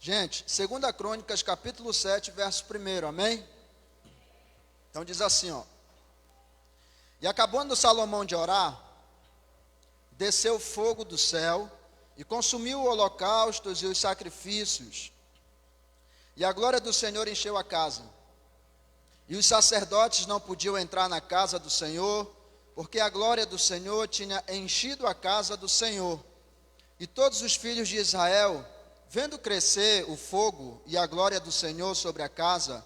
Gente, 2 Crônicas, capítulo 7, verso 1, amém? Então diz assim, ó. E acabando Salomão de orar, desceu fogo do céu e consumiu holocaustos e os sacrifícios. E a glória do Senhor encheu a casa. E os sacerdotes não podiam entrar na casa do Senhor, porque a glória do Senhor tinha enchido a casa do Senhor. E todos os filhos de Israel, vendo crescer o fogo e a glória do Senhor sobre a casa,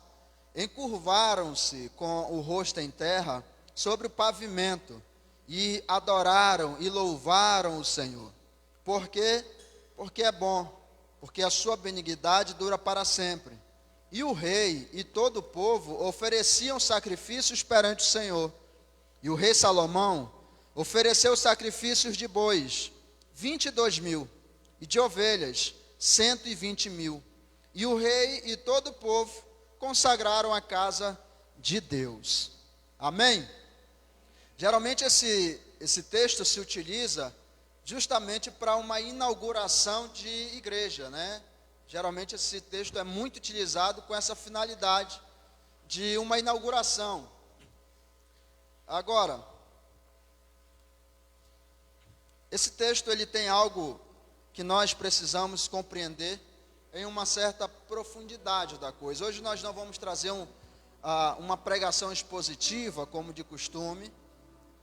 encurvaram-se com o rosto em terra sobre o pavimento e adoraram e louvaram o Senhor. Por quê? Porque é bom, porque a sua benignidade dura para sempre. E o rei e todo o povo ofereciam sacrifícios perante o Senhor. E o rei Salomão ofereceu sacrifícios de bois, 22.000, e de ovelhas, 120.000. E o rei e todo o povo consagraram a casa de Deus. Amém? Geralmente esse texto se utiliza justamente para uma inauguração de igreja, né? Geralmente esse texto é muito utilizado com essa finalidade de uma inauguração. Agora, esse texto ele tem algo que nós precisamos compreender em uma certa profundidade da coisa. Hoje nós não vamos trazer uma pregação expositiva, como de costume,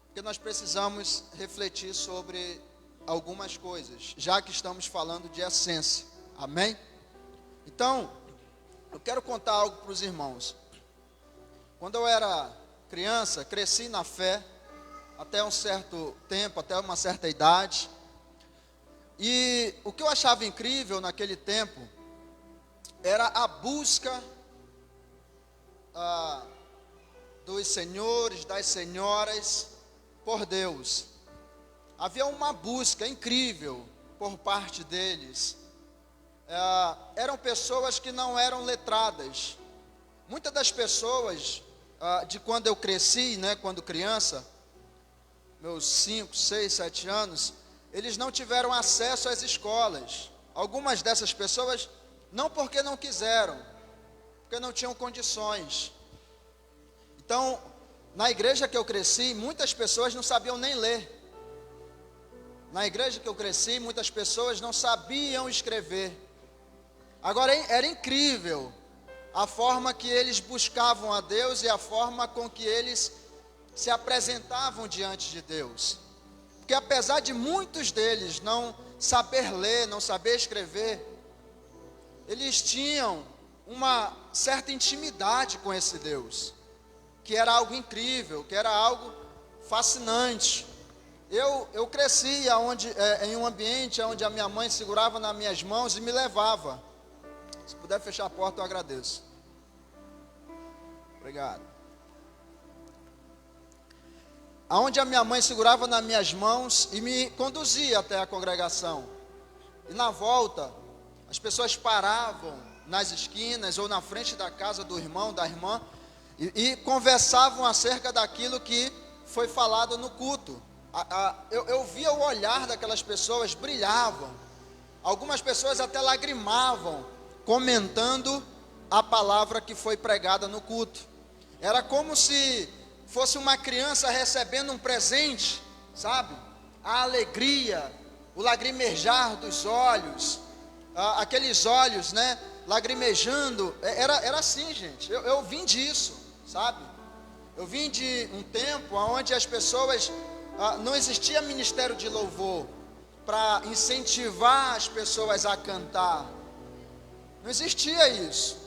porque nós precisamos refletir sobre algumas coisas, já que estamos falando de essência. Amém? Então, eu quero contar algo para os irmãos. Quando eu era criança, cresci na fé, até um certo tempo, até uma certa idade. E o que eu achava incrível naquele tempo era a busca dos senhores, das senhoras, por Deus. Havia uma busca incrível por parte deles. Eram pessoas que não eram letradas. Muitas das pessoas, de quando eu cresci, né, quando criança, meus 5, 6, 7 anos, eles não tiveram acesso às escolas. Algumas dessas pessoas, não porque não quiseram, porque não tinham condições. Então, na igreja que eu cresci, muitas pessoas não sabiam nem ler. Na igreja que eu cresci, muitas pessoas não sabiam escrever. Agora, era incrível a forma que eles buscavam a Deus e a forma com que eles se apresentavam diante de Deus. Porque apesar de muitos deles não saber ler, não saber escrever, eles tinham uma certa intimidade com esse Deus, que era algo incrível, que era algo fascinante. Eu cresci em um ambiente onde a minha mãe segurava nas minhas mãos e me levava. Se puder fechar a porta, eu agradeço. Obrigado. Aonde a minha mãe segurava nas minhas mãos e me conduzia até a congregação. E na volta, as pessoas paravam nas esquinas ou na frente da casa do irmão, da irmã, e conversavam acerca daquilo que foi falado no culto. Eu via o olhar daquelas pessoas, brilhavam. Algumas pessoas até lagrimavam, comentando a palavra que foi pregada no culto. Era como se fosse uma criança recebendo um presente, sabe? A alegria, o lagrimejar dos olhos, aqueles olhos, né, lagrimejando. Era assim, gente. Eu vim disso, sabe? Eu vim de um tempo onde as pessoas, não existia ministério de louvor para incentivar as pessoas a cantar. Não existia isso.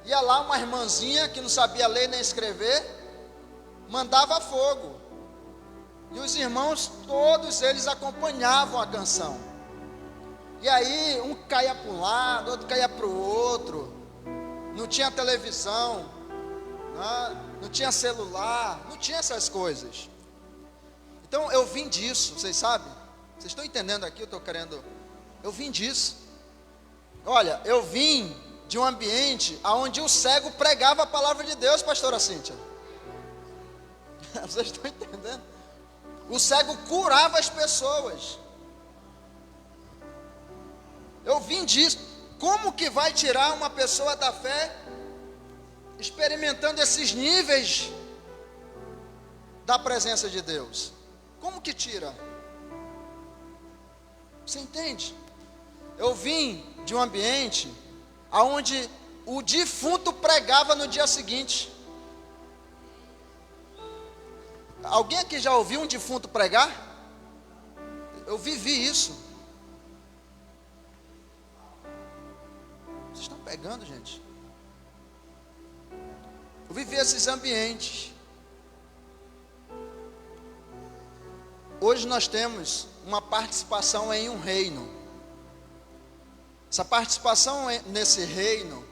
Ia lá uma irmãzinha que não sabia ler nem escrever, mandava fogo. E os irmãos, todos eles acompanhavam a canção. E aí, um caía para um lado, outro caía para o outro. Não tinha televisão, não tinha celular, não tinha essas coisas. Então, eu vim disso, vocês sabem? Vocês estão entendendo aqui? Eu vim disso. Olha, eu vim de um ambiente onde o cego pregava a palavra de Deus, pastora Cíntia. Vocês estão entendendo? O cego curava as pessoas. Eu vim disso. como que vai tirar uma pessoa da fé experimentando esses níveis da presença de Deus? Como que tira? Você entende? Eu vim de um ambiente onde o defunto pregava no dia seguinte. Alguém aqui já ouviu um defunto pregar? Eu vivi isso. Vocês estão pegando, gente? Eu vivi esses ambientes. Hoje nós temos uma participação em um reino. Essa participação nesse reino,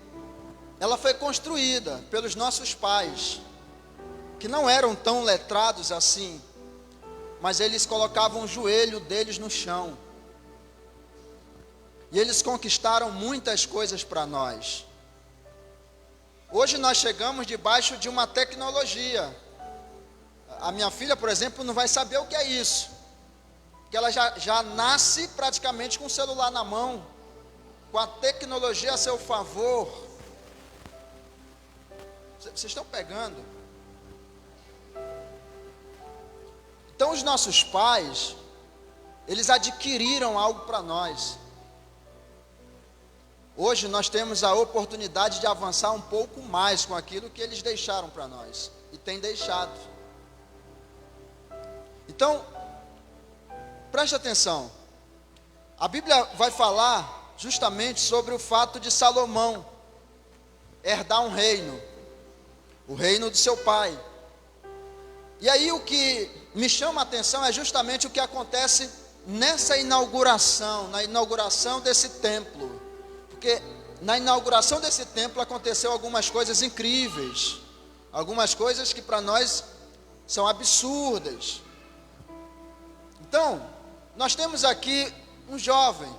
ela foi construída pelos nossos pais, que não eram tão letrados assim, mas eles colocavam o joelho deles no chão. E eles conquistaram muitas coisas para nós. Hoje nós chegamos debaixo de uma tecnologia. A minha filha, por exemplo, não vai saber o que é isso. Porque ela já nasce praticamente com o celular na mão, com a tecnologia a seu favor. Vocês estão pegando? Então os nossos pais, eles adquiriram algo para nós. Hoje nós temos a oportunidade de avançar um pouco mais com aquilo que eles deixaram para nós. E têm deixado. Então, preste atenção. A Bíblia vai falar justamente sobre o fato de Salomão herdar um reino. O reino do seu pai. E aí o que me chama a atenção é justamente o que acontece nessa inauguração, na inauguração desse templo. Porque na inauguração desse templo aconteceu algumas coisas incríveis, algumas coisas que para nós são absurdas. Então, nós temos aqui um jovem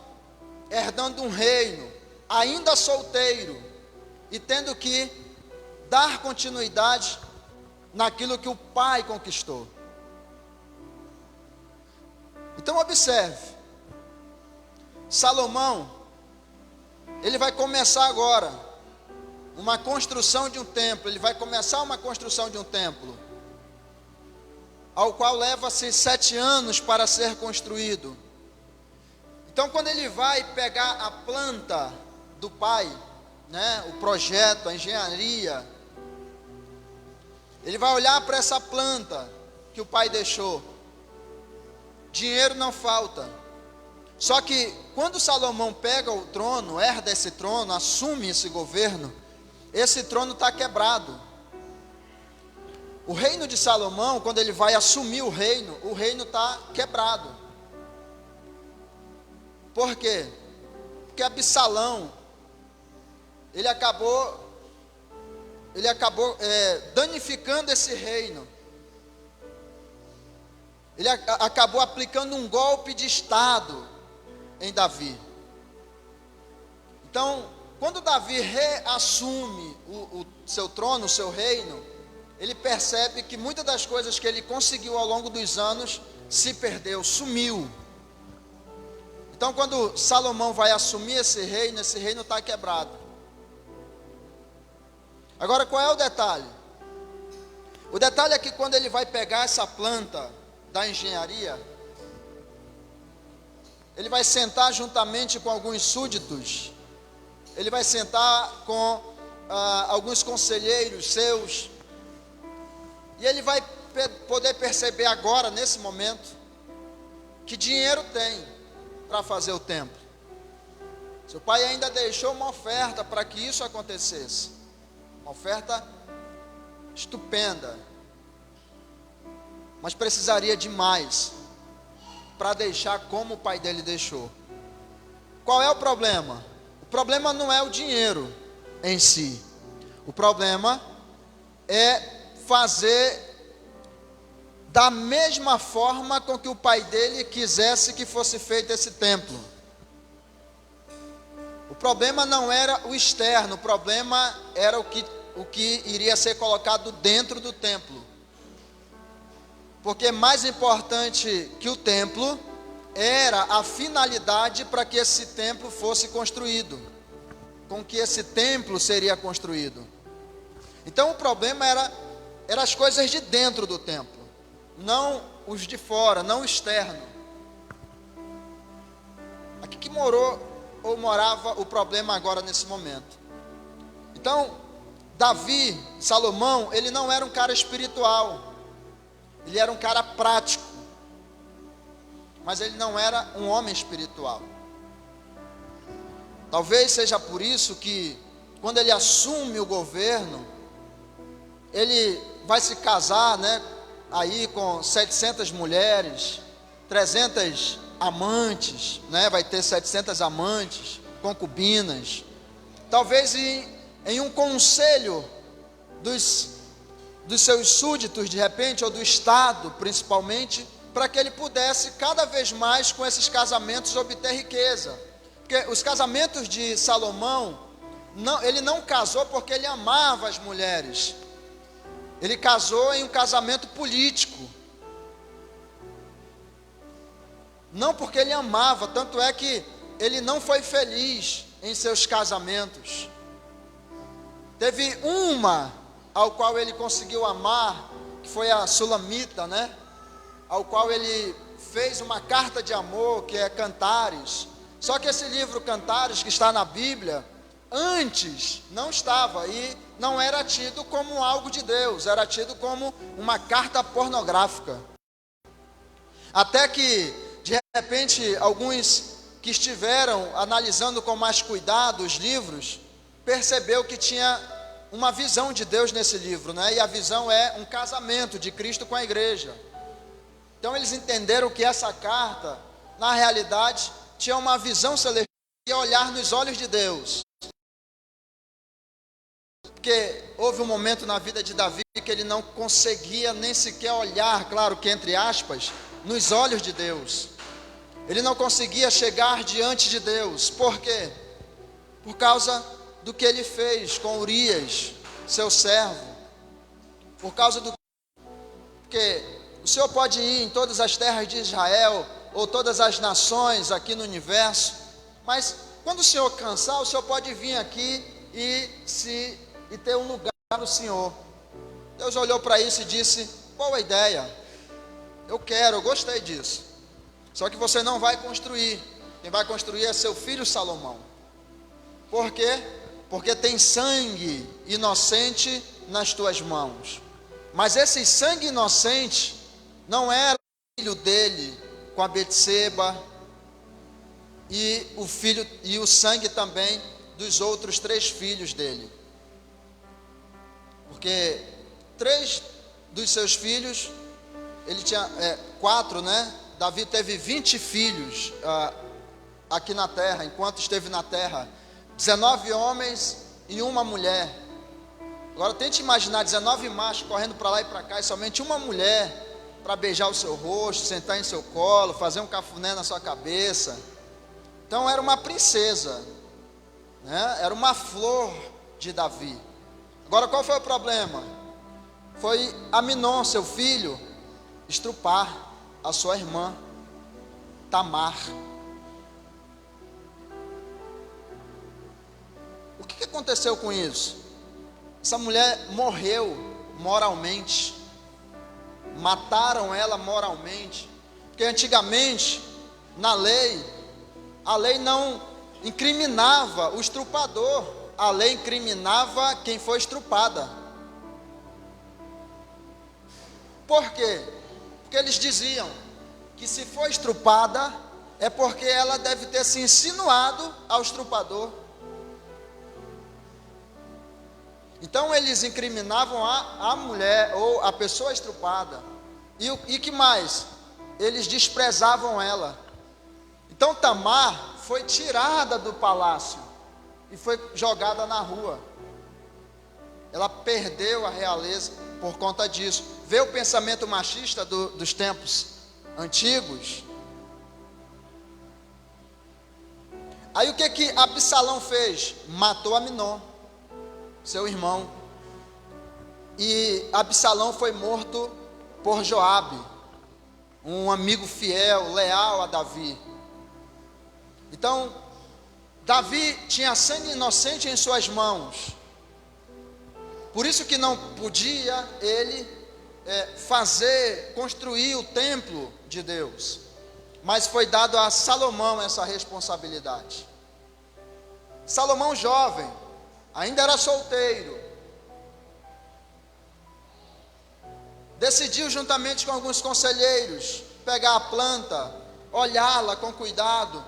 herdando um reino, ainda solteiro, e tendo que dar continuidade naquilo que o pai conquistou. Então observe, Salomão, ele vai começar agora uma construção de um templo, ele vai começar uma construção de um templo, ao qual leva-se 7 anos para ser construído. Então quando ele vai pegar a planta do pai, né, o projeto, a engenharia, ele vai olhar para essa planta que o pai deixou. Dinheiro não falta. Só que quando Salomão pega o trono, herda esse trono, assume esse governo, esse trono está quebrado. O reino de Salomão, quando ele vai assumir o reino está quebrado. Por quê? Porque Absalão, ele acabou danificando esse reino. Ele acabou aplicando um golpe de Estado em Davi. Então, quando Davi reassume o seu trono, o seu reino, ele percebe que muitas das coisas que ele conseguiu ao longo dos anos se perdeu, sumiu. Então, quando Salomão vai assumir esse reino está quebrado. Agora, qual é o detalhe? O detalhe é que quando ele vai pegar essa planta da engenharia, ele vai sentar juntamente com alguns súditos, ele vai sentar com alguns conselheiros seus, e ele vai poder perceber agora, nesse momento, que dinheiro tem para fazer o templo. Seu pai ainda deixou uma oferta para que isso acontecesse, uma oferta estupenda, mas precisaria de mais para deixar como o pai dele deixou. Qual é o problema? O problema não é o dinheiro em si. O problema é fazer da mesma forma com que o pai dele quisesse que fosse feito esse templo. O problema não era o externo, o problema era o que iria ser colocado dentro do templo. Porque mais importante que o templo era a finalidade para que esse templo fosse construído. com que esse templo seria construído. Então o problema era as coisas de dentro do templo, não os de fora, não o externo. Aqui que morava o problema agora nesse momento. Então, Davi, Salomão, ele não era um cara espiritual, ele era um cara prático, mas ele não era um homem espiritual. Talvez seja por isso que, quando ele assume o governo, ele vai se casar, aí com 700 mulheres, 300 amantes, vai ter 700 amantes, concubinas. Talvez em um conselho dos seus súditos, de repente, ou do Estado, principalmente, para que ele pudesse, cada vez mais, com esses casamentos, obter riqueza. Porque os casamentos de Salomão, ele não casou porque ele amava as mulheres. Ele casou em um casamento político. Não porque ele amava, tanto é que ele não foi feliz em seus casamentos. Teve uma ao qual ele conseguiu amar, que foi a Sulamita, ao qual ele fez uma carta de amor, que é Cantares. Só que esse livro Cantares, que está na Bíblia, antes não estava, e não era tido como algo de Deus, era tido como uma carta pornográfica. Até que, de repente, alguns que estiveram analisando com mais cuidado os livros, percebeu que tinha uma visão de Deus nesse livro, e a visão é um casamento de Cristo com a igreja. Então eles entenderam que essa carta, na realidade, tinha uma visão celestial, e olhar nos olhos de Deus. Porque houve um momento na vida de Davi que ele não conseguia nem sequer olhar, claro que entre aspas, nos olhos de Deus. Ele não conseguia chegar diante de Deus. Por quê? Por causa do que ele fez com Urias, seu servo. Por causa do... Porque o Senhor pode ir em todas as terras de Israel, ou todas as nações aqui no universo, mas quando o Senhor cansar, o Senhor pode vir aqui e ter um lugar no Senhor. Deus olhou para isso e disse: boa ideia, eu gostei disso, só que você não vai construir, quem vai construir é seu filho Salomão. Por quê? Porque tem sangue inocente nas tuas mãos. Mas esse sangue inocente não era o filho dele com a Betseba, e o sangue também dos outros 3 filhos dele. Porque 3 dos seus filhos, ele tinha 4, Davi teve 20 filhos aqui na terra, enquanto esteve na terra. 19 homens e uma mulher. Agora tente imaginar 19 machos correndo para lá e para cá, e somente uma mulher para beijar o seu rosto, sentar em seu colo, fazer um cafuné na sua cabeça. Então era uma princesa, era uma flor de Davi. Agora qual foi o problema? Foi Aminon, seu filho, estrupar a sua irmã Tamar. O que aconteceu com isso? Essa mulher morreu moralmente. Mataram ela moralmente. Porque antigamente, na lei, a lei não incriminava o estrupador, a lei incriminava quem foi estrupada. Por quê? Porque eles diziam que se foi estrupada, é porque ela deve ter se insinuado ao estrupador. Então eles incriminavam a mulher ou a pessoa estrupada. E que mais? Eles desprezavam ela. Então Tamar foi tirada do palácio e foi jogada na rua. Ela perdeu a realeza por conta disso. Vê o pensamento machista dos tempos antigos. Aí o que Absalão fez? Matou Aminon, seu irmão. E Absalão foi morto por Joabe, um amigo fiel, leal a Davi. Então Davi tinha sangue inocente em suas mãos, por isso que não podia ele construir o templo de Deus, mas foi dado a Salomão essa responsabilidade. Salomão jovem, ainda era solteiro, decidiu juntamente com alguns conselheiros pegar a planta, olhá-la com cuidado,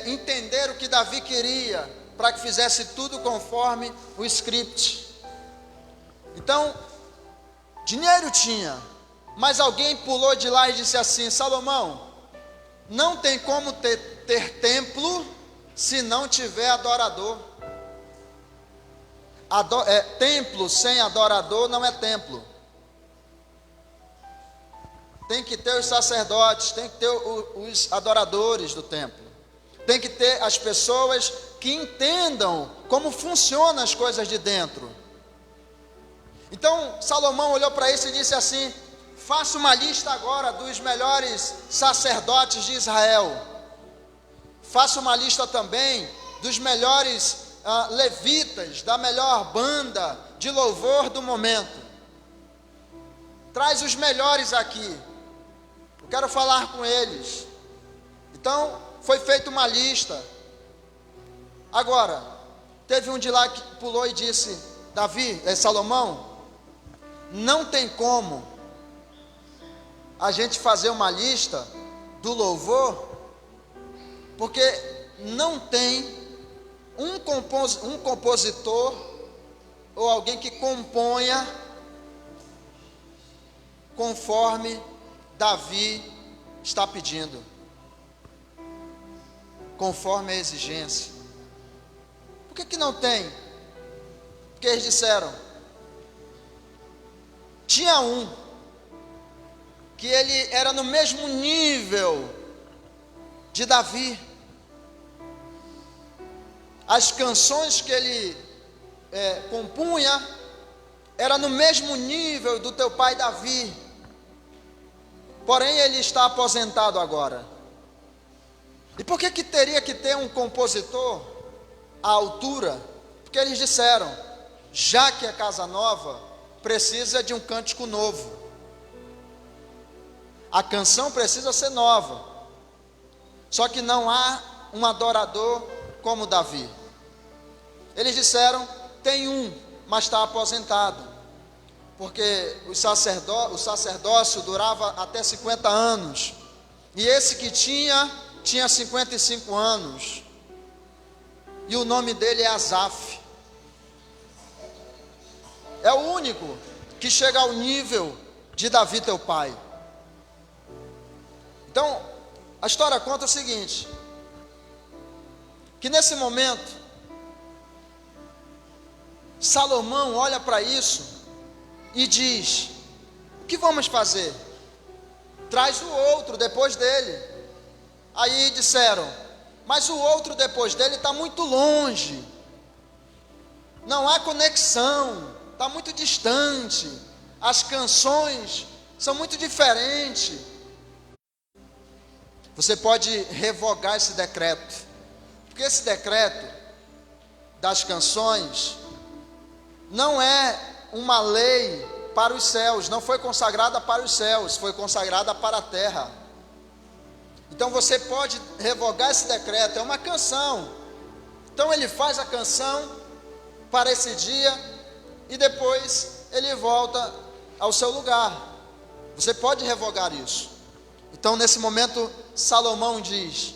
entender o que Davi queria, para que fizesse tudo conforme o script. Então, dinheiro tinha, mas alguém pulou de lá e disse assim: Salomão, não tem como ter templo se não tiver adorador. Templo sem adorador não é templo. Tem que ter os sacerdotes, tem que ter os adoradores do templo, tem que ter as pessoas que entendam como funcionam as coisas de dentro. Então Salomão olhou para isso e disse assim: faça uma lista agora dos melhores sacerdotes de Israel, faça uma lista também dos melhores levitas, da melhor banda de louvor do momento, traz os melhores aqui, eu quero falar com eles. Então foi feita uma lista. Agora, teve um de lá que pulou e disse: Salomão, não tem como a gente fazer uma lista do louvor, porque não tem um compositor ou alguém que componha conforme Davi está pedindo, conforme a exigência. Por que não tem? Porque eles disseram, tinha um que ele era no mesmo nível de Davi, as canções que ele compunha era no mesmo nível do teu pai Davi, porém ele está aposentado agora. E por que teria que ter um compositor à altura? Porque eles disseram, já que é casa nova, precisa de um cântico novo, a canção precisa ser nova, só que não há um adorador como Davi. Eles disseram, tem um, mas está aposentado, porque o sacerdócio durava até 50 anos, e esse que tinha 55 anos, e o nome dele é Asaf. É o único que chega ao nível de Davi teu pai. Então, a história conta o seguinte, que nesse momento, Salomão olha para isso e diz, o que vamos fazer? Traz o outro depois dele. Aí disseram, mas o outro depois dele está muito longe, não há conexão, está muito distante, as canções são muito diferentes. Você pode revogar esse decreto, porque esse decreto das canções não é uma lei para os céus, não foi consagrada para os céus, foi consagrada para a terra. Então você pode revogar esse decreto, é uma canção. Então ele faz a canção para esse dia e depois ele volta ao seu lugar. Você pode revogar isso. Então nesse momento Salomão diz,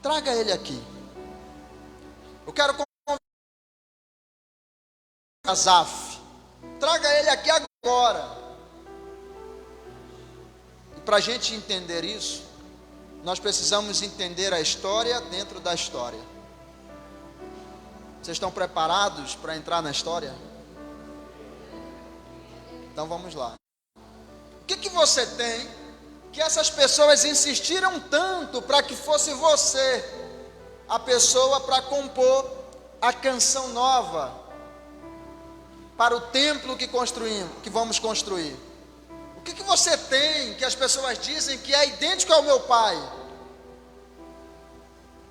traga ele aqui, eu quero convidar Asaf, traga ele aqui agora. E para a gente entender isso, nós precisamos entender a história dentro da história. Vocês estão preparados para entrar na história? Então vamos lá. O que você tem que essas pessoas insistiram tanto para que fosse você a pessoa para compor a canção nova para o templo que vamos construir? O que você tem que as pessoas dizem que é idêntico ao meu pai?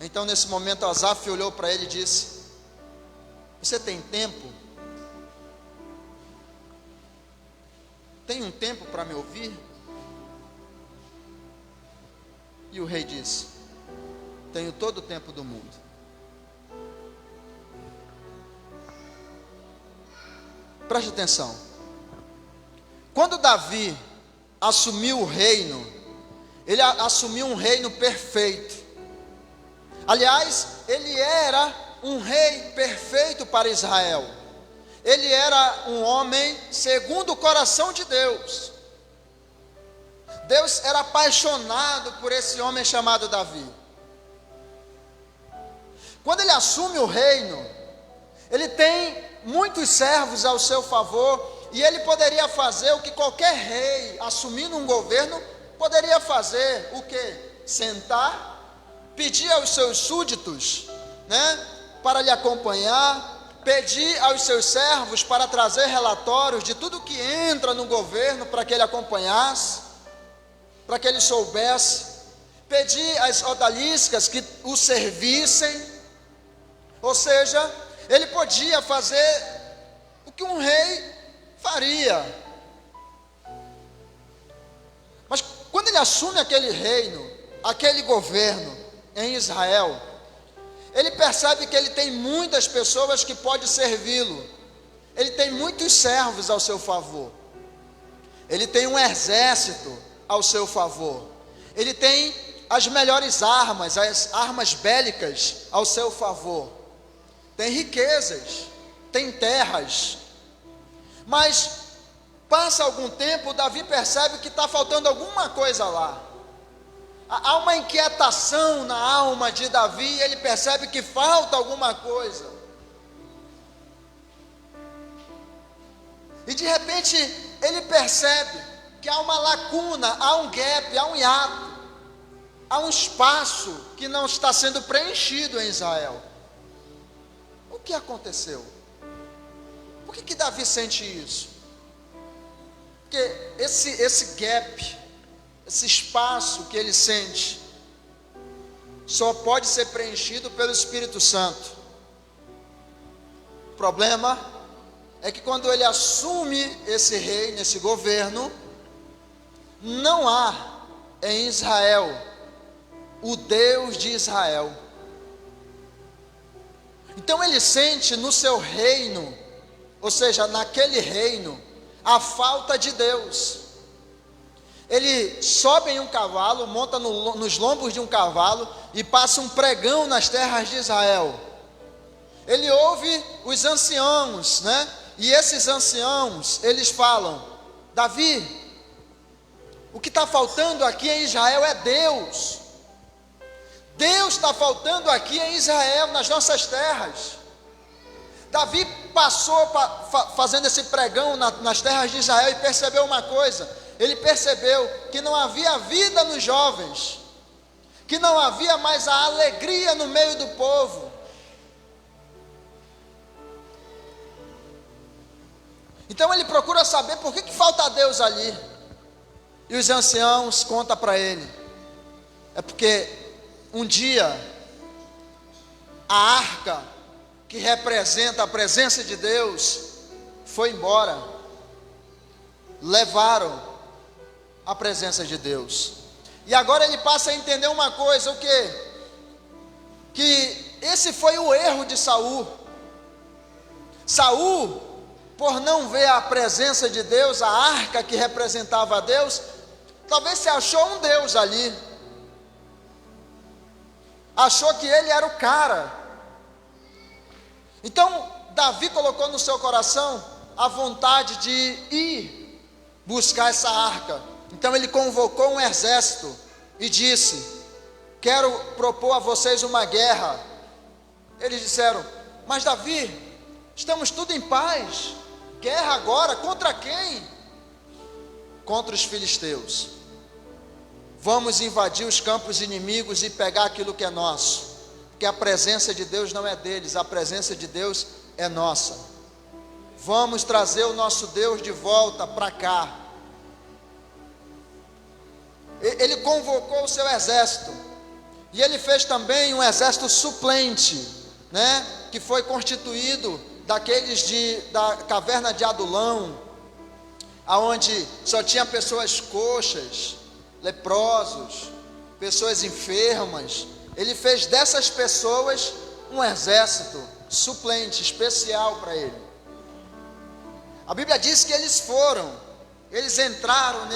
Então nesse momento Asaf olhou para ele e disse: você tem tempo? Tem um tempo para me ouvir? E o rei disse: tenho todo o tempo do mundo. Preste atenção. Quando Davi assumiu o reino, ele assumiu um reino perfeito. Aliás, ele era um rei perfeito para Israel. Ele era um homem segundo o coração de Deus. Deus era apaixonado por esse homem chamado Davi. Quando ele assume o reino, ele tem muitos servos ao seu favor, e ele poderia fazer o que qualquer rei assumindo um governo poderia fazer: o quê? Sentar, pedir aos seus súditos, para lhe acompanhar, pedir aos seus servos para trazer relatórios de tudo que entra no governo para que ele acompanhasse, para que ele soubesse, pedir às odaliscas que o servissem. Ou seja, ele podia fazer o que um rei faria. Mas quando ele assume aquele reino, aquele governo em Israel, ele percebe que ele tem muitas pessoas que podem servi-lo. Ele tem muitos servos ao seu favor. Ele tem um exército ao seu favor. Ele tem as melhores armas, as armas bélicas ao seu favor. Tem riquezas, tem terras. Mas passa algum tempo, Davi percebe que está faltando alguma coisa lá. Há uma inquietação na alma de Davi, ele percebe que falta alguma coisa. E de repente ele percebe que há uma lacuna, há um gap, há um hiato, há um espaço que não está sendo preenchido em Israel. O que aconteceu? Por que Davi sente isso? Porque esse gap, esse espaço que ele sente, só pode ser preenchido pelo Espírito Santo. O problema é que quando ele assume esse reino, esse governo, não há em Israel o Deus de Israel. Então ele sente no seu reino, ou seja, naquele reino, a falta de Deus. Ele sobe em um cavalo, monta nos lombos de um cavalo e passa um pregão nas terras de Israel. Ele ouve os anciãos, e esses anciãos, eles falam: Davi, o que está faltando aqui em Israel é Deus. Deus está faltando aqui em Israel, nas nossas terras. Davi passou fazendo esse pregão nas terras de Israel e percebeu uma coisa. Ele percebeu que não havia vida nos jovens, que não havia mais a alegria no meio do povo. Então ele procura saber por que falta Deus ali. E os anciãos contam para ele: é porque um dia a arca que representa a presença de Deus foi embora. Levaram a presença de Deus. E agora ele passa a entender uma coisa: o quê? Que esse foi o erro de Saul. Saul, por não ver a presença de Deus, a arca que representava a Deus, talvez se achou um Deus ali. Achou que ele era o cara. Então Davi colocou no seu coração a vontade de ir buscar essa arca. Então ele convocou um exército e disse: quero propor a vocês uma guerra. Eles disseram: mas Davi, estamos tudo em paz. Guerra agora contra quem? Contra os filisteus. Vamos invadir os campos inimigos e pegar aquilo que é nosso, porque a presença de Deus não é deles, a presença de Deus é nossa. Vamos trazer o nosso Deus de volta para cá. Ele convocou o seu exército, E ele fez também um exército suplente, né, que foi constituído daqueles da caverna de Adulão, aonde só tinha pessoas coxas, leprosos, pessoas enfermas. Ele fez dessas pessoas um exército suplente, especial para ele. A Bíblia diz que eles entraram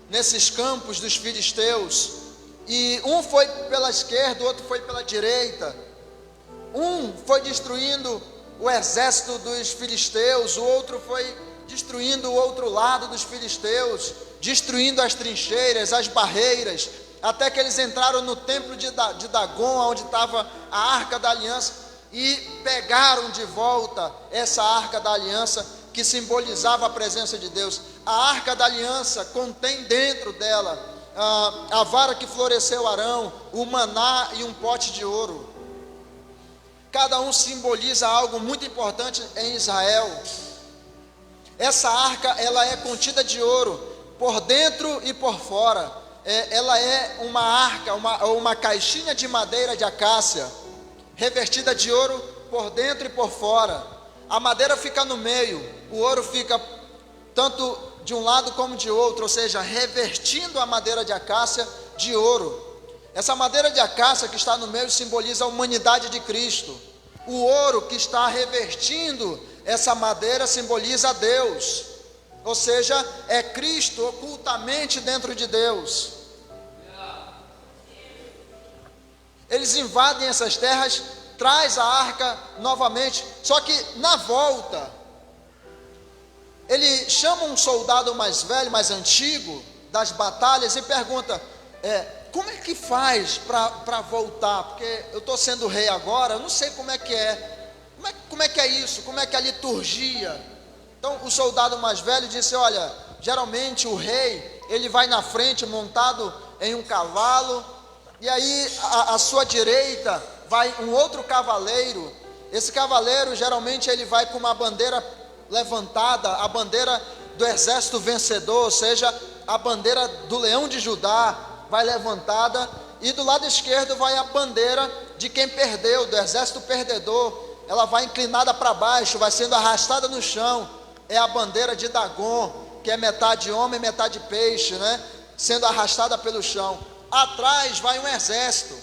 nesses campos dos filisteus, e um foi pela esquerda, o outro foi pela direita. Um foi destruindo o exército dos filisteus, o outro foi destruindo o outro lado dos filisteus, destruindo as trincheiras, as barreiras, até que eles entraram no templo de Dagom, onde estava a Arca da Aliança, e pegaram de volta essa Arca da Aliança, que simbolizava a presença de Deus. A Arca da Aliança contém dentro dela a vara que floresceu Arão, o maná e um pote de ouro. Cada um simboliza algo muito importante em Israel. Essa arca, ela é contida de ouro, por dentro e por fora. Ela é uma arca, uma caixinha de madeira de acácia, revestida de ouro por dentro e por fora. A madeira fica no meio, o ouro fica tanto de um lado como de outro, ou seja, revestindo a madeira de acácia de ouro. Essa madeira de acácia que está no meio simboliza a humanidade de Cristo. O ouro que está revestindo essa madeira simboliza a Deus, ou seja, é Cristo ocultamente dentro de Deus. Eles invadem essas terras, traz a arca novamente, só que na volta, ele chama um soldado mais velho, mais antigo, das batalhas, e pergunta, como é que faz para voltar? Porque eu estou sendo rei agora, eu não sei como é que é. Como é que é isso? Como é que é a liturgia? Então o soldado mais velho disse, olha, geralmente o rei, ele vai na frente montado em um cavalo, e aí à sua direita vai um outro cavaleiro. Esse cavaleiro geralmente ele vai com uma bandeira levantada, a bandeira do exército vencedor, ou seja, a bandeira do leão de Judá vai levantada, e do lado esquerdo vai a bandeira de quem perdeu, do exército perdedor. Ela vai inclinada para baixo, vai sendo arrastada no chão. É a bandeira de Dagom, que é metade homem, metade peixe, né? Sendo arrastada pelo chão. Atrás vai um exército.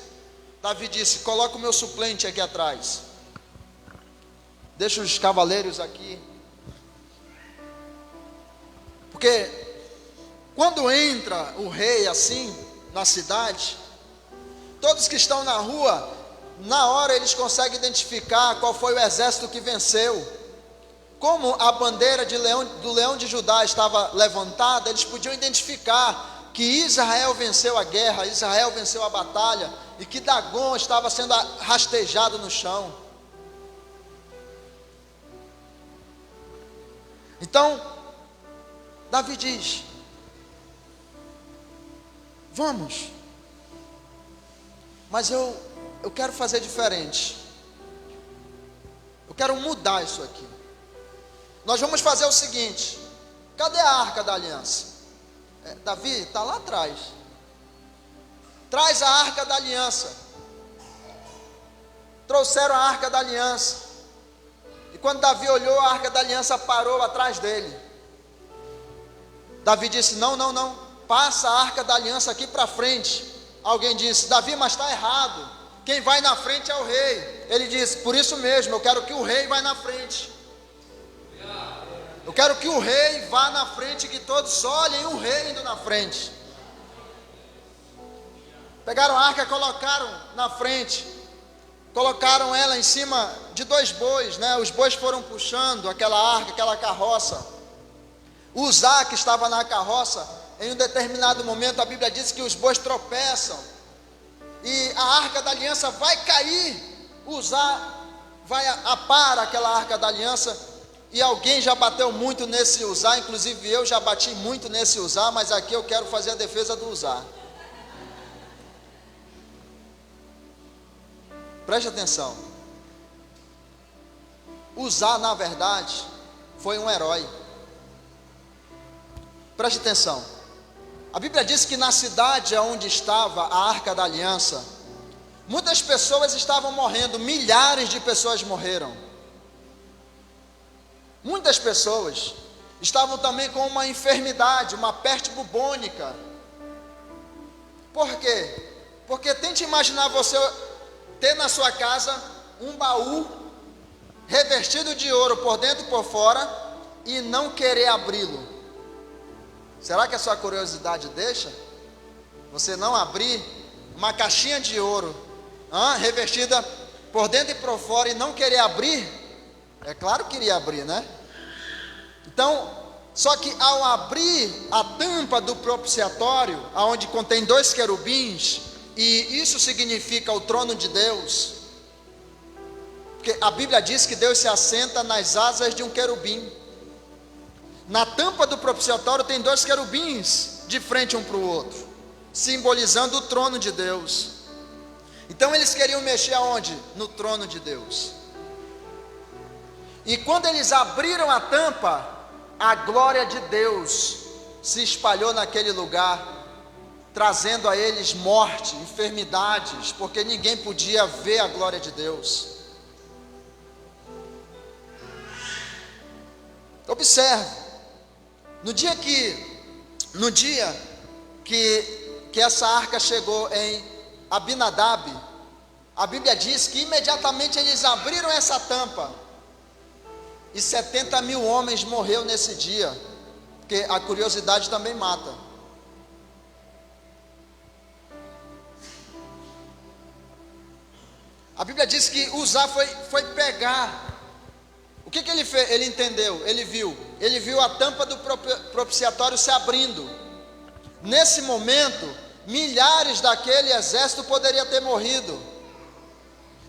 Davi disse, coloca o meu suplente aqui atrás, deixa os cavaleiros aqui, porque quando entra o rei assim na cidade, todos que estão na rua, na hora eles conseguem identificar qual foi o exército que venceu. Como a bandeira do leão de Judá estava levantada, eles podiam identificar que Israel venceu a guerra, Israel venceu a batalha, e que Dagom estava sendo rastejado no chão. Então Davi diz, vamos, mas eu quero fazer diferente, eu quero mudar isso aqui. Nós vamos fazer o seguinte, cadê a Arca da Aliança? Davi, está lá atrás, traz a Arca da Aliança. Trouxeram a Arca da Aliança, e quando Davi olhou, a Arca da Aliança parou atrás dele. Davi disse, não, passa a Arca da Aliança aqui para frente. Alguém disse, Davi, mas está errado, quem vai na frente é o rei. Ele disse, por isso mesmo, eu quero que o rei vá na frente. Eu quero que o rei vá na frente, que todos olhem o rei indo na frente. Pegaram a arca, colocaram na frente, colocaram ela em cima de 2 bois, né? Os bois foram puxando aquela arca, aquela carroça. Uzá, que estava na carroça, em um determinado momento a Bíblia diz que os bois tropeçam, e a Arca da Aliança vai cair. Uzá vai apara aquela Arca da Aliança, e alguém já bateu muito nesse Uzá, inclusive eu já bati muito nesse Uzá, mas aqui eu quero fazer a defesa do Uzá. Preste atenção, Uzá na verdade foi um herói. Preste atenção, a Bíblia diz que na cidade onde estava a Arca da Aliança, Muitas pessoas estavam morrendo, milhares de pessoas morreram. Muitas pessoas estavam também com uma enfermidade, uma peste bubônica. Por quê? Porque tente imaginar você ter na sua casa um baú revestido de ouro por dentro e por fora e não querer abri-lo. Será que a sua curiosidade deixa você não abrir uma caixinha de ouro revestida por dentro e por fora e não querer abrir? É claro que iria abrir, né? Então, só que ao abrir a tampa do propiciatório, aonde contém 2 querubins, e isso significa o trono de Deus, porque a Bíblia diz que Deus se assenta nas asas de um querubim. Na tampa do propiciatório tem 2 querubins de frente um para o outro, simbolizando o trono de Deus. Então eles queriam mexer aonde? No trono de Deus. E quando eles abriram a tampa, a glória de Deus se espalhou naquele lugar, trazendo a eles morte, enfermidades, porque ninguém podia ver a glória de Deus. Observe, no dia que essa arca chegou em Abinadab, a Bíblia diz que imediatamente eles abriram essa tampa, e 70 mil homens morreram nesse dia, porque a curiosidade também mata. A Bíblia diz que Uzá foi pegar. O que ele fez? Ele entendeu, ele viu a tampa do propiciatório se abrindo. Nesse momento, milhares daquele exército poderia ter morrido.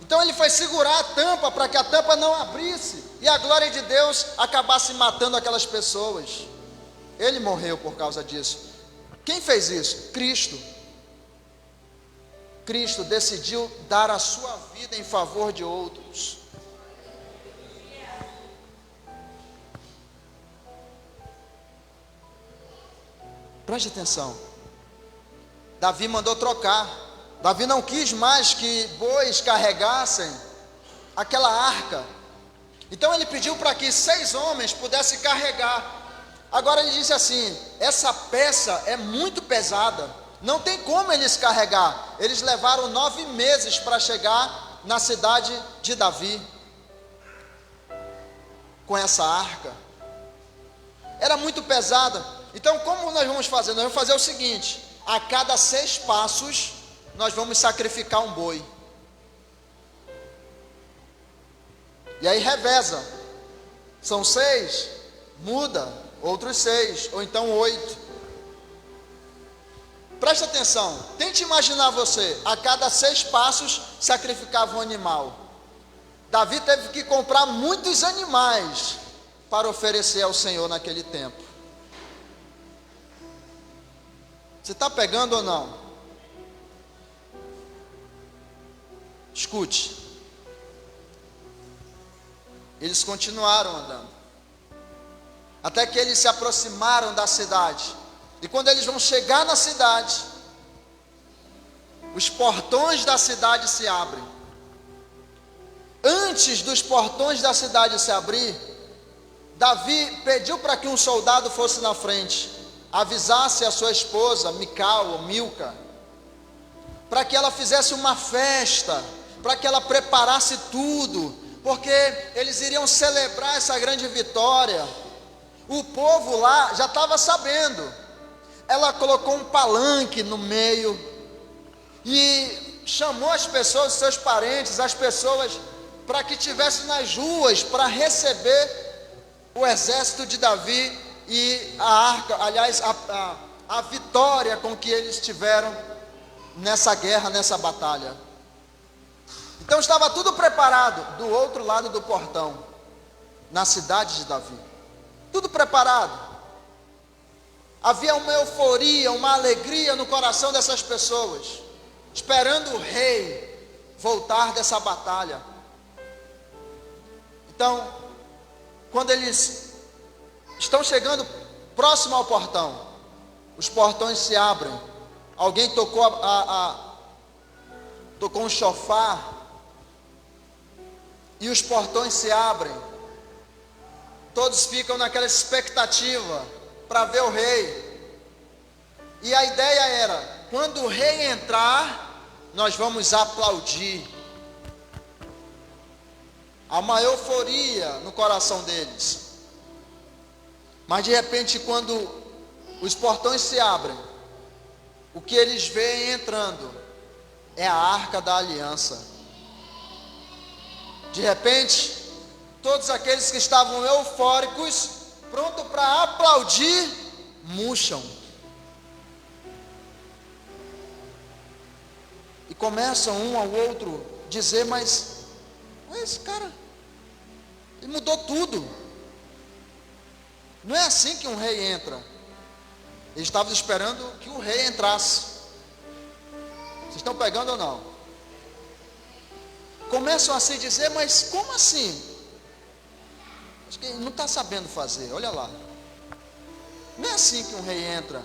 Então ele foi segurar a tampa para que a tampa não abrisse e a glória de Deus acabasse matando aquelas pessoas. Ele morreu por causa disso. Quem fez isso? Cristo. Cristo decidiu dar a sua vida em favor de outros. Preste atenção. Davi mandou trocar. Davi não quis mais que bois carregassem aquela arca. Então ele pediu para que 6 homens pudessem carregar. Agora ele disse assim: essa peça é muito pesada, não tem como eles carregar. Eles levaram 9 meses para chegar na cidade de Davi com essa arca. Era muito pesada. Então como nós vamos fazer? Nós vamos fazer o seguinte: a cada 6 passos nós vamos sacrificar um boi. E aí reveza. São 6, muda, outros 6, ou então 8. Preste atenção, tente imaginar você, a cada 6 passos sacrificava um animal. Davi teve que comprar muitos animais para oferecer ao Senhor naquele tempo. Você está pegando ou não? Escute. Eles continuaram andando, até que eles se aproximaram da cidade. E quando eles vão chegar na cidade, os portões da cidade se abrem. Antes dos portões da cidade se abrir, Davi pediu para que um soldado fosse na frente, avisasse a sua esposa, Mical ou Milca, para que ela fizesse uma festa, para que ela preparasse tudo, porque eles iriam celebrar essa grande vitória. O povo lá já estava sabendo. Ela colocou um palanque no meio e chamou as pessoas, seus parentes, as pessoas, para que estivessem nas ruas para receber o exército de Davi e a arca, aliás, a vitória com que eles tiveram nessa guerra, nessa batalha. Então estava tudo preparado do outro lado do portão, na cidade de Davi. Tudo preparado. Havia uma euforia, uma alegria no coração dessas pessoas, esperando o rei voltar dessa batalha. Então, quando eles estão chegando próximo ao portão, os portões se abrem. Alguém tocou tocou um chofar, e os portões se abrem. Todos ficam naquela expectativa para ver o rei. E a ideia era, quando o rei entrar, nós vamos aplaudir. Há uma euforia no coração deles. Mas de repente, quando os portões se abrem, o que eles veem entrando é a Arca da Aliança. De repente, todos aqueles que estavam eufóricos, prontos para aplaudir, murcham. E começam um ao outro dizer, mas esse cara, ele mudou tudo. Não é assim que um rei entra. Eles estavam esperando que o rei entrasse. Vocês estão pegando ou não? Começam a se dizer, mas como assim? Acho que ele não está sabendo fazer, olha lá. Não é assim que um rei entra.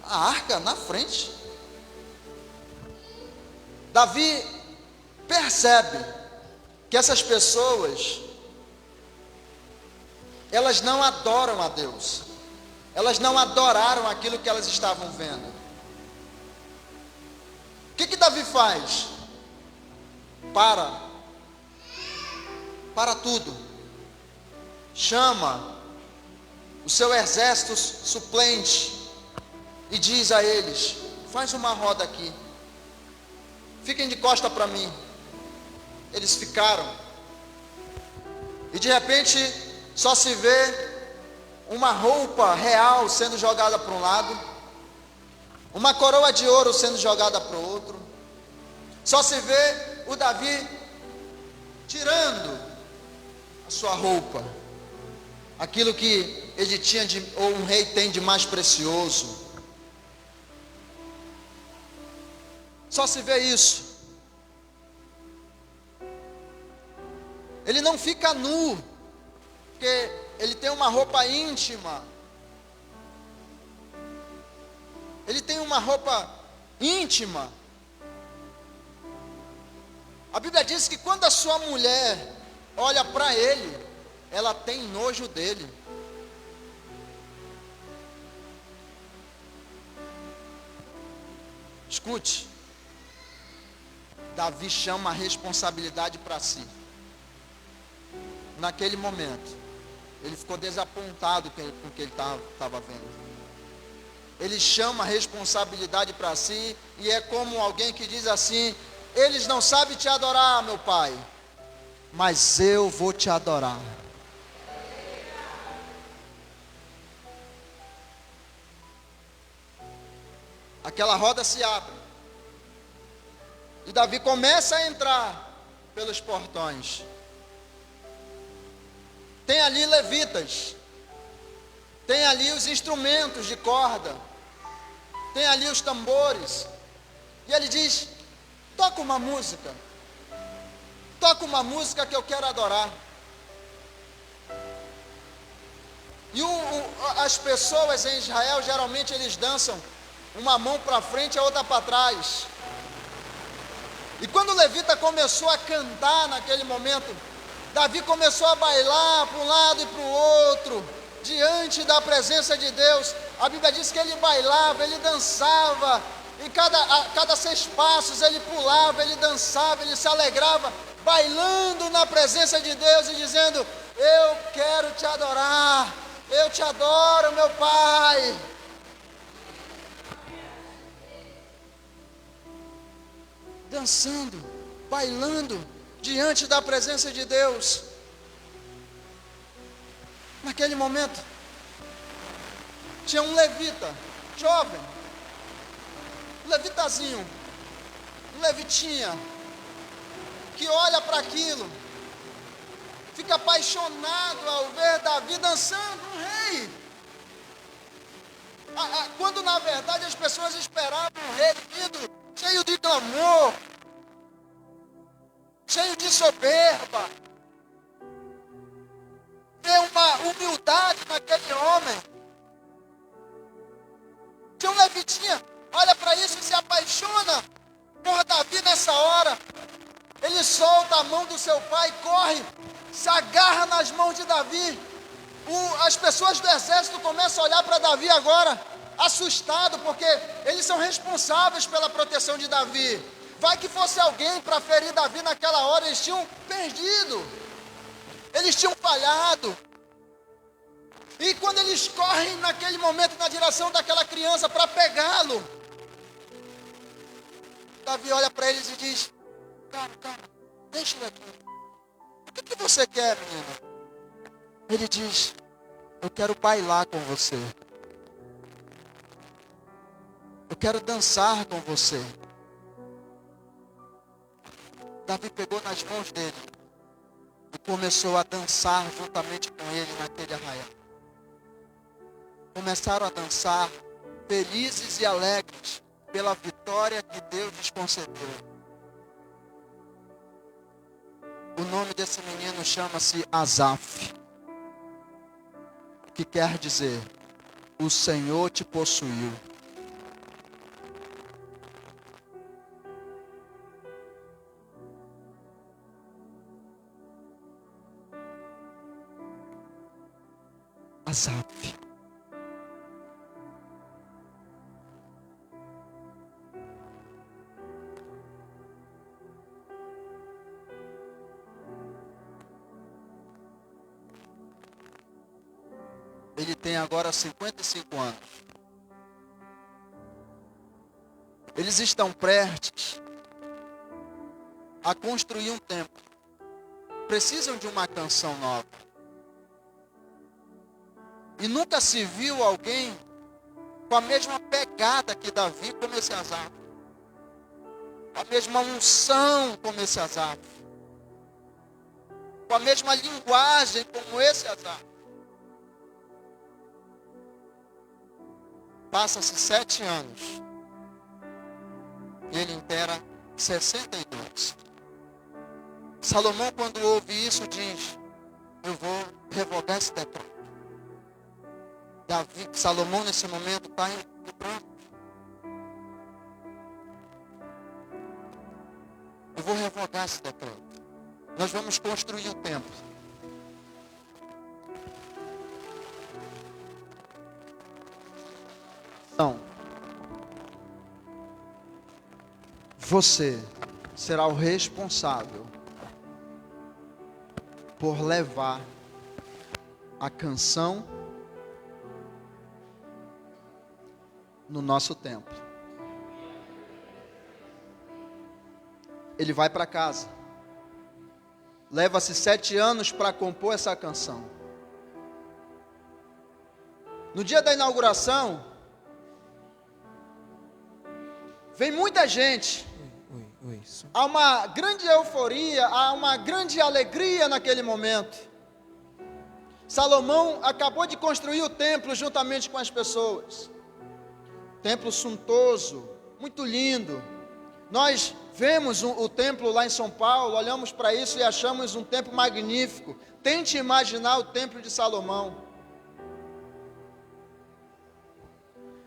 A arca na frente. Davi percebe que essas pessoas, elas não adoram a Deus. Elas não adoraram aquilo que elas estavam vendo. O que Davi faz? Para tudo, chama o seu exército suplente e diz a eles, faz uma roda aqui, fiquem de costa para mim. Eles ficaram, e de repente só se vê uma roupa real sendo jogada para um lado, uma coroa de ouro sendo jogada para o outro. Só se vê o Davi tirando a sua roupa, aquilo que ele tinha ou um rei tem de mais precioso. Só se vê isso. Ele não fica nu, porque ele tem uma roupa íntima. Ele tem uma roupa íntima. A Bíblia diz que quando a sua mulher olha para ele, ela tem nojo dele. Escute, Davi chama a responsabilidade para si. Naquele momento, ele ficou desapontado com o que ele estava vendo. Ele chama a responsabilidade para si, e é como alguém que diz assim, eles não sabem te adorar, meu pai, mas eu vou te adorar. Aquela roda se abre, e Davi começa a entrar pelos portões. Tem ali levitas, tem ali os instrumentos de corda, tem ali os tambores, e ele diz, toca uma música que eu quero adorar. E as pessoas em Israel, geralmente eles dançam uma mão para frente e a outra para trás. E quando o levita começou a cantar naquele momento, Davi começou a bailar para um lado e para o outro, diante da presença de Deus. A Bíblia diz que ele bailava, ele dançava, e cada 6 passos ele pulava, ele dançava, ele se alegrava, bailando na presença de Deus e dizendo, eu quero te adorar, eu te adoro, meu Pai. Dançando, bailando, diante da presença de Deus. Naquele momento, tinha um levita, jovem, um levitazinho, um levitinha, que olha para aquilo, fica apaixonado ao ver Davi dançando, um rei. Quando na verdade as pessoas esperavam um rei lindo, cheio de clamor, cheio de soberba, ver uma humildade naquele homem. Tinha um levitinha, olha para isso e se apaixona Porra, Davi nessa hora, ele solta a mão do seu pai, corre, se agarra nas mãos de Davi. As pessoas do exército começam a olhar para Davi agora, assustado, porque eles são responsáveis pela proteção de Davi. Vai que fosse alguém para ferir Davi naquela hora, eles tinham perdido, eles tinham falhado. E quando eles correm naquele momento na direção daquela criança para pegá-lo, Davi olha para eles e diz: Cara, deixa ele aqui. O que você quer, menino? Ele diz: eu quero bailar com você. Eu quero dançar com você. Davi pegou nas mãos dele e começou a dançar juntamente com ele naquele arraial. Começaram a dançar felizes e alegres pela vitória que Deus lhes concedeu. O nome desse menino chama-se Asaf, que quer dizer: o Senhor te possuiu. Asaf. Ele tem agora 55 anos. Eles estão prestes a construir um templo. Precisam de uma canção nova. E nunca se viu alguém com a mesma pegada que Davi como esse Asaf. A mesma unção como esse Asaf. Com a mesma linguagem como esse Asaf. Passa-se 7 anos. E ele inteira 62. Salomão, quando ouve isso, diz: eu vou revogar esse decreto. Salomão nesse momento está em pranto. Eu vou revogar esse decreto. Nós vamos construir o templo. Então, você será o responsável por levar a canção no nosso templo. Ele vai para casa. Leva-se 7 anos para compor essa canção. No dia da inauguração, vem muita gente. Há uma grande euforia, há uma grande alegria naquele momento. Salomão acabou de construir o templo juntamente com as pessoas. Templo suntuoso, muito lindo. Nós vemos o templo lá em São Paulo, olhamos para isso e achamos um templo magnífico. Tente imaginar o templo de Salomão.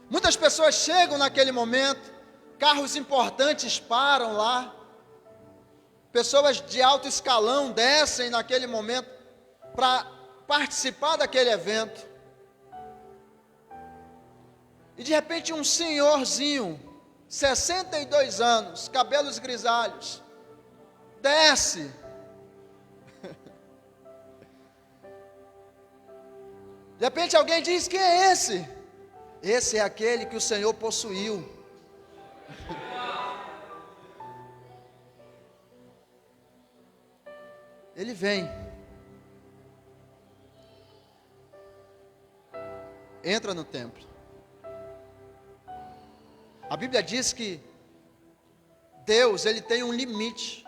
Muitas pessoas chegam naquele momento, carros importantes param lá, pessoas de alto escalão descem naquele momento para participar daquele evento. E de repente um senhorzinho, 62 anos, cabelos grisalhos, desce. De repente alguém diz: quem é esse? Esse é aquele que o Senhor possuiu. Ele vem. Entra no templo. A Bíblia diz que Deus, ele tem um limite.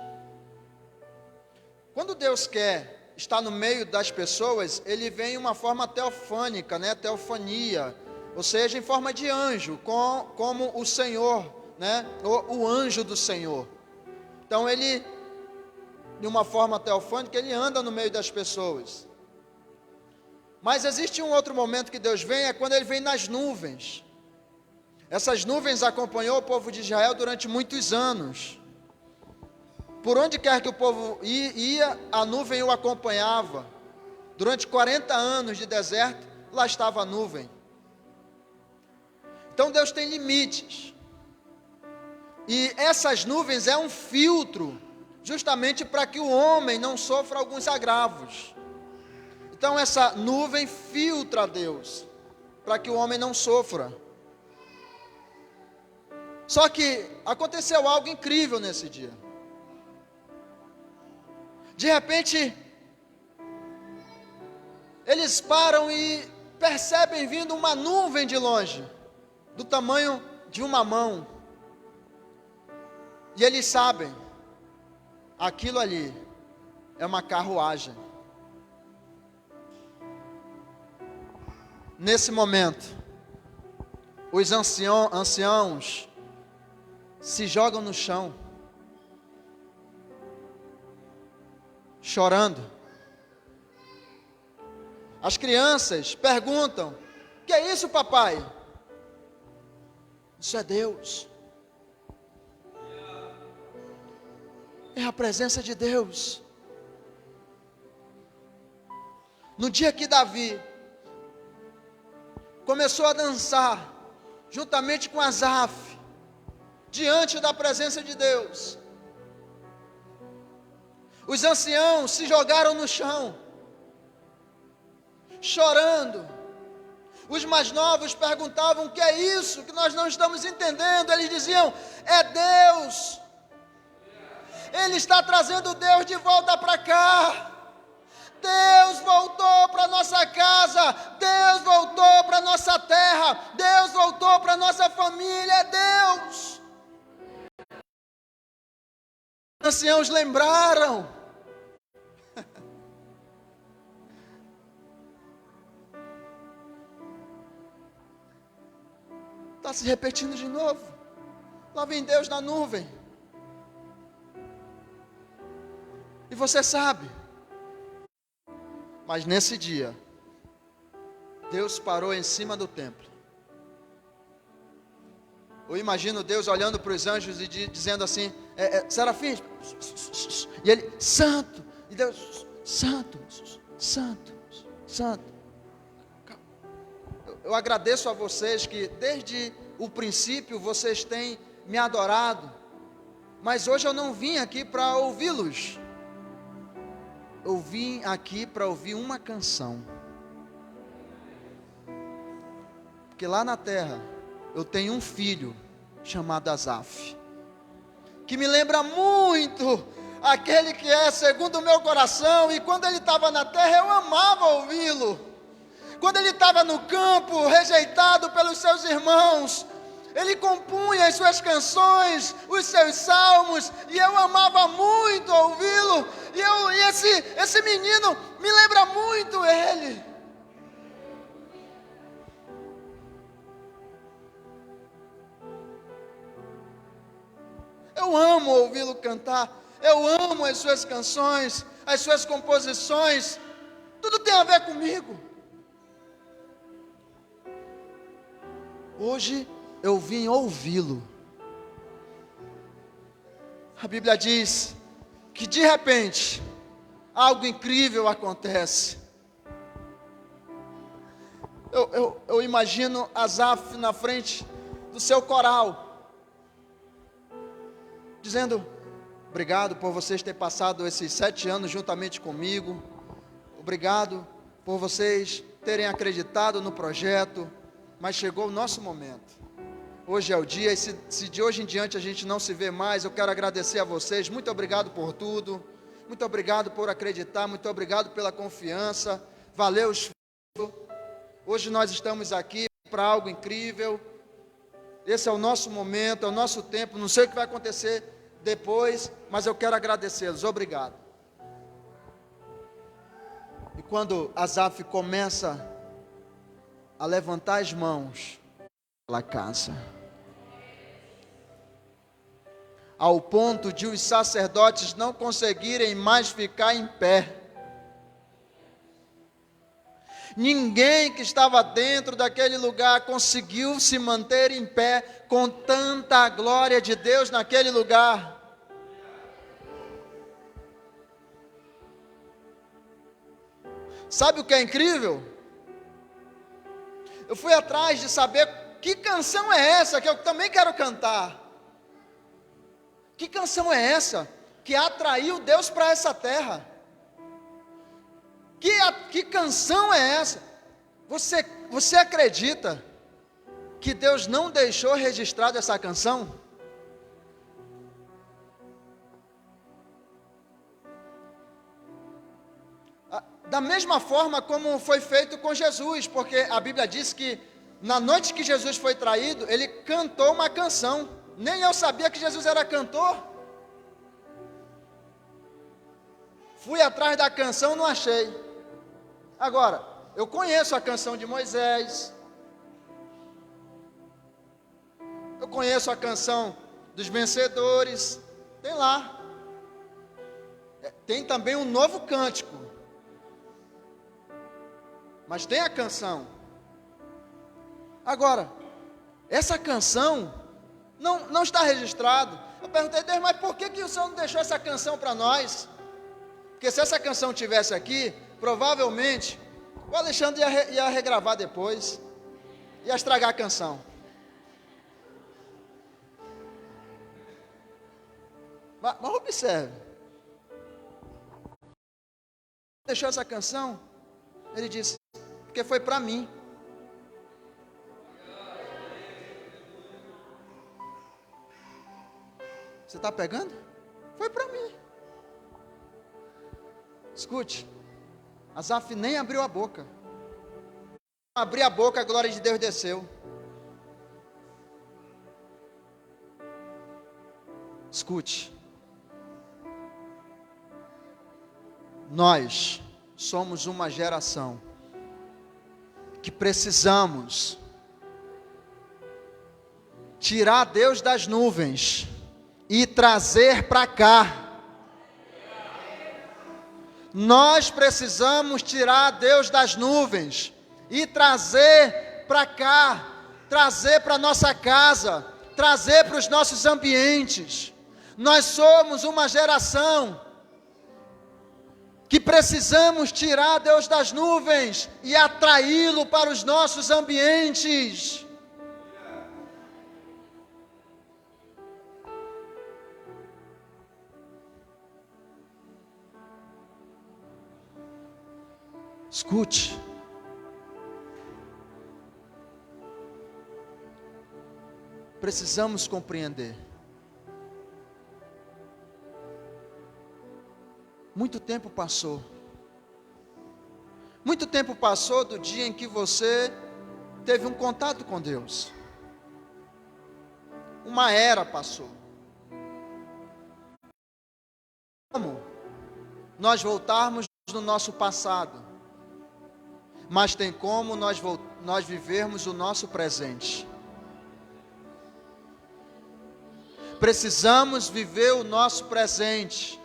Quando Deus quer estar no meio das pessoas, ele vem em uma forma teofânica, né? Teofania, ou seja, em forma de anjo, como o Senhor, né? O anjo do Senhor. Então ele, de uma forma teofânica, ele anda no meio das pessoas. Mas existe um outro momento que Deus vem, é quando ele vem nas nuvens. Essas nuvens acompanhou o povo de Israel durante muitos anos. Por onde quer que o povo ia, a nuvem o acompanhava. Durante 40 anos de deserto, lá estava a nuvem. Então Deus tem limites. E essas nuvens é um filtro, justamente para que o homem não sofra alguns agravos. Então essa nuvem filtra Deus, para que o homem não sofra. Só que aconteceu algo incrível nesse dia. De repente, eles param e percebem vindo uma nuvem de longe, do tamanho de uma mão. E eles sabem, aquilo ali é uma carruagem. Nesse momento, os anciãos se jogam no chão, chorando. As crianças perguntam: "Que é isso, papai?" "Isso é Deus. É a presença de Deus." No dia que Davi começou a dançar, juntamente com Asaf, diante da presença de Deus, os anciãos se jogaram no chão, chorando. Os mais novos perguntavam: "O que é isso que nós não estamos entendendo?" Eles diziam: "É Deus. Ele está trazendo Deus de volta para cá. Deus voltou para nossa casa. Deus voltou para nossa terra. Deus voltou para nossa família. É Deus." Os anciãos lembraram. Está se repetindo de novo. Lá vem Deus na nuvem. E você sabe. Mas nesse dia, Deus parou em cima do templo. Eu imagino Deus olhando para os anjos e dizendo assim: "Serafins", e ele: "Santo", e Deus: "Santo, santo, santo." Eu agradeço a vocês que desde o princípio vocês têm me adorado, mas hoje eu não vim aqui para ouvi-los. Eu vim aqui para ouvir uma canção. Porque lá na terra eu tenho um filho chamado Asaf, que me lembra muito aquele que é segundo o meu coração. E quando ele estava na terra eu amava ouvi-lo. Quando ele estava no campo, rejeitado pelos seus irmãos, ele compunha as suas canções, os seus salmos, e eu amava muito ouvi-lo. E esse menino me lembra muito ele. Eu amo ouvi-lo cantar. Eu amo as suas canções, as suas composições. Tudo tem a ver comigo. Hoje eu vim ouvi-lo. A Bíblia diz que de repente algo incrível acontece. Eu imagino Asaf na frente do seu coral, dizendo: "Obrigado por vocês terem passado esses 7 anos juntamente comigo. Obrigado por vocês terem acreditado no projeto. Mas chegou o nosso momento. Hoje é o dia, e se de hoje em diante a gente não se vê mais, eu quero agradecer a vocês. Muito obrigado por tudo. Muito obrigado por acreditar. Muito obrigado pela confiança. Valeu, esforço. Hoje nós estamos aqui para algo incrível. Esse é o nosso momento, é o nosso tempo. Não sei o que vai acontecer depois, mas eu quero agradecê-los. Obrigado." E quando Asaf começa a levantar as mãos pela casa, ao ponto de os sacerdotes não conseguirem mais ficar em pé. Ninguém que estava dentro daquele lugar conseguiu se manter em pé com tanta glória de Deus naquele lugar. Sabe o que é incrível? Eu fui atrás de saber que canção é essa que eu também quero cantar. Que canção é essa que atraiu Deus para essa terra? Que canção é essa? Você acredita que Deus não deixou registrado essa canção? Da mesma forma como foi feito com Jesus, porque a Bíblia diz que na noite que Jesus foi traído, ele cantou uma canção. Nem eu sabia que Jesus era cantor. Fui atrás da canção, não achei. Agora, eu conheço a canção de Moisés. Eu conheço a canção dos vencedores. Tem lá. Tem também um novo cântico. Mas tem a canção. Agora, essa canção não está registrada. Eu perguntei, Deus, mas por que o Senhor não deixou essa canção para nós? Porque se essa canção tivesse aqui, provavelmente o Alexandre ia regravar depois, ia estragar a canção. Mas observe, deixou essa canção, ele disse, porque foi para mim. Você está pegando? Foi para mim. Escute, Asaf nem abriu a boca. Abri a boca, a glória de Deus desceu. Escute, nós somos uma geração que precisamos tirar Deus das nuvens e trazer para cá. Nós precisamos tirar Deus das nuvens e trazer para cá, trazer para nossa casa, trazer para os nossos ambientes. Nós somos uma geração que precisamos tirar Deus das nuvens e atraí-lo para os nossos ambientes. Escute, precisamos compreender. Muito tempo passou do dia em que você teve um contato com Deus. Uma era passou. Como nós voltarmos no nosso passado? Mas tem como nós vivermos o nosso presente. Precisamos viver o nosso presente.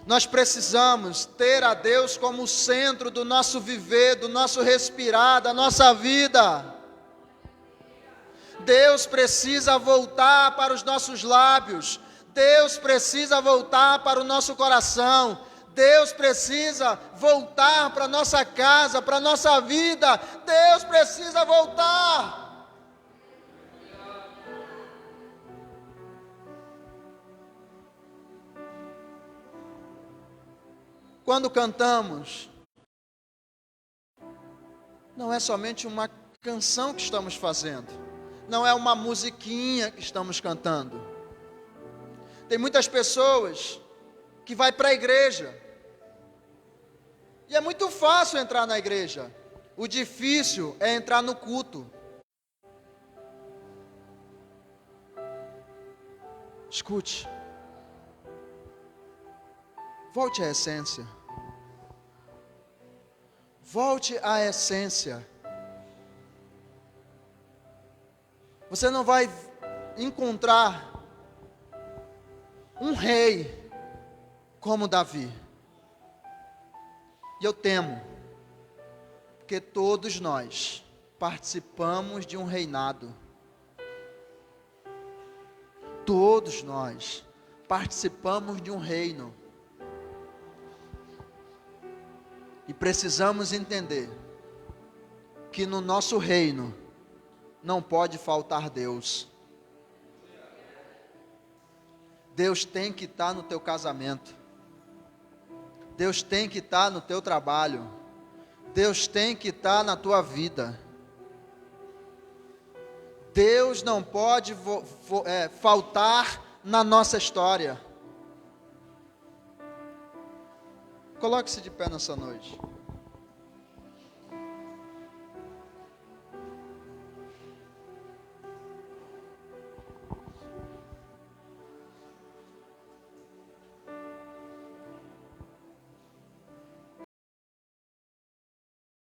Nós precisamos ter a Deus como o centro do nosso viver, do nosso respirar, da nossa vida. Deus precisa voltar para os nossos lábios. Deus precisa voltar para o nosso coração. Deus precisa voltar para a nossa casa, para a nossa vida. Deus precisa voltar. Quando cantamos, não é somente uma canção que estamos fazendo, não é uma musiquinha que estamos cantando. Tem muitas pessoas que vai para a igreja, e é muito fácil entrar na igreja, o difícil é entrar no culto. Escute, volte à essência. Volte à essência. Você não vai encontrar um rei como Davi. E eu temo, porque todos nós participamos de um reinado. Todos nós participamos de um reino. E precisamos entender que no nosso reino não pode faltar Deus. Deus tem que estar no teu casamento. Deus tem que estar no teu trabalho. Deus tem que estar na tua vida. Deus não pode faltar na nossa história. Coloque-se de pé nessa noite.